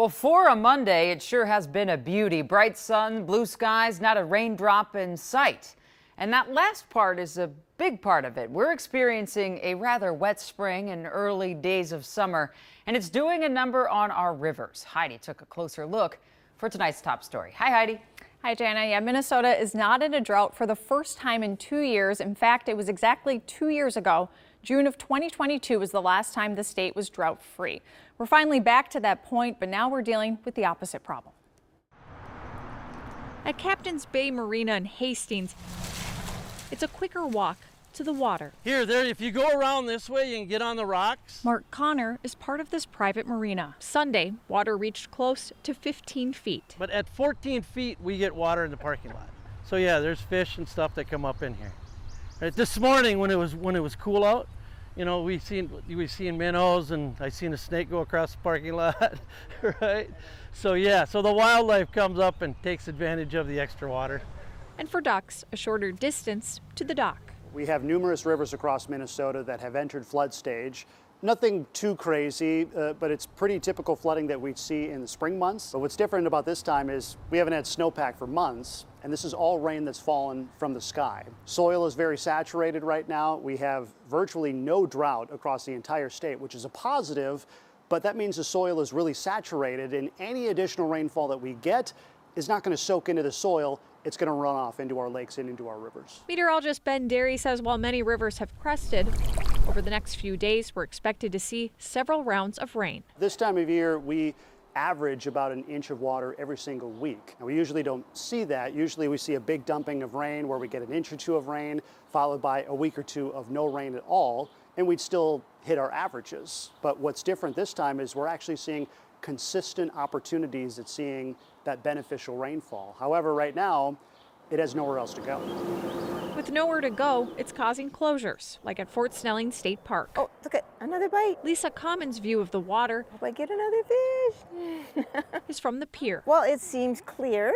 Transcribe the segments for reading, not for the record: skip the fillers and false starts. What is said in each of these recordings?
Well, for a Monday, it sure has been a beauty. Bright sun, blue skies, not a raindrop in sight. And that last part is a big part of it. We're experiencing a rather wet spring and early days of summer, and it's doing a number on our rivers. Heidi took a closer look for tonight's top story. Hi, Heidi. Hi, Jana. Yeah, Minnesota is not in a drought for the first time in 2 years. In fact, it was exactly 2 years ago. June of 2022 was the last time the state was drought-free. We're finally back to that point, but now we're dealing with the opposite problem. At Captain's Bay Marina in Hastings, it's a quicker walk to the water. Here, there, if you go around this way, you can get on the rocks. Mark Connor is part of this private marina. Sunday, water reached close to 15 feet. But at 14 feet, we get water in the parking lot. So yeah, there's fish and stuff that come up in here. Right, this morning, when it was cool out, you know, we seen minnows, and I seen a snake go across the parking lot, right? So yeah, so the wildlife comes up and takes advantage of the extra water. And for ducks, a shorter distance to the dock. We have numerous rivers across Minnesota that have entered flood stage. Nothing too crazy, but it's pretty typical flooding that we see in the spring months. But what's different about this time is we haven't had snowpack for months, and this is all rain that's fallen from the sky. Soil is very saturated right now. We have virtually no drought across the entire state, which is a positive, but that means the soil is really saturated, and any additional rainfall that we get is not going to soak into the soil. It's going to run off into our lakes and into our rivers. Meteorologist Ben Derry says while many rivers have crested, over the next few days, we're expected to see several rounds of rain. This time of year, we average about an inch of water every single week. And we usually don't see that. Usually we see a big dumping of rain where we get an inch or two of rain, followed by a week or two of no rain at all, and we'd still hit our averages. But what's different this time is we're actually seeing consistent opportunities at seeing that beneficial rainfall. However, right now, it has nowhere else to go. With nowhere to go, it's causing closures, like at Fort Snelling State Park. Oh, look at another bite. Lisa Common's view of the water Hope I get another fish. is from the pier. Well, it seems clear,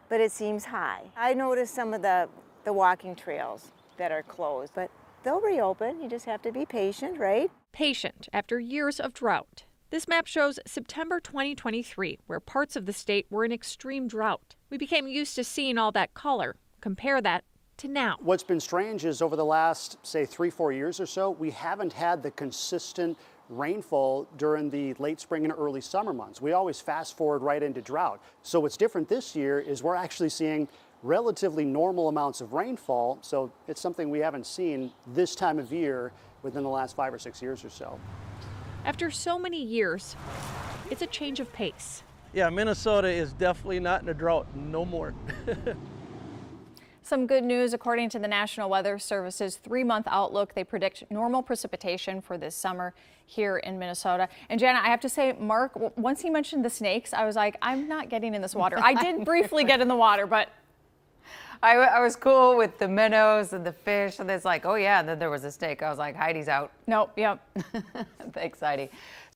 but it seems high. I noticed some of the walking trails that are closed, but they'll reopen. You just have to be patient, right? Patient after years of drought. This map shows September 2023, where parts of the state were in extreme drought. We became used to seeing all that color. Compare that to now. What's been strange is over the last, say, 3-4 years or so, we haven't had the consistent rainfall during the late spring and early summer months. We always fast forward right into drought. So what's different this year is we're actually seeing relatively normal amounts of rainfall. So it's something we haven't seen this time of year within the last 5 or 6 years or so. After so many years, it's a change of pace. Yeah, Minnesota is definitely not in a drought no more. Some good news, according to the National Weather Service's 3-month outlook, they predict normal precipitation for this summer here in Minnesota. And Jana, I have to say, Mark, once he mentioned the snakes, I was like, I'm not getting in this water. I did briefly get in the water, but I was cool with the minnows and the fish, and it's like, oh yeah, and then there was a snake. I was like, Heidi's out. nope, yep. Thanks, Heidi.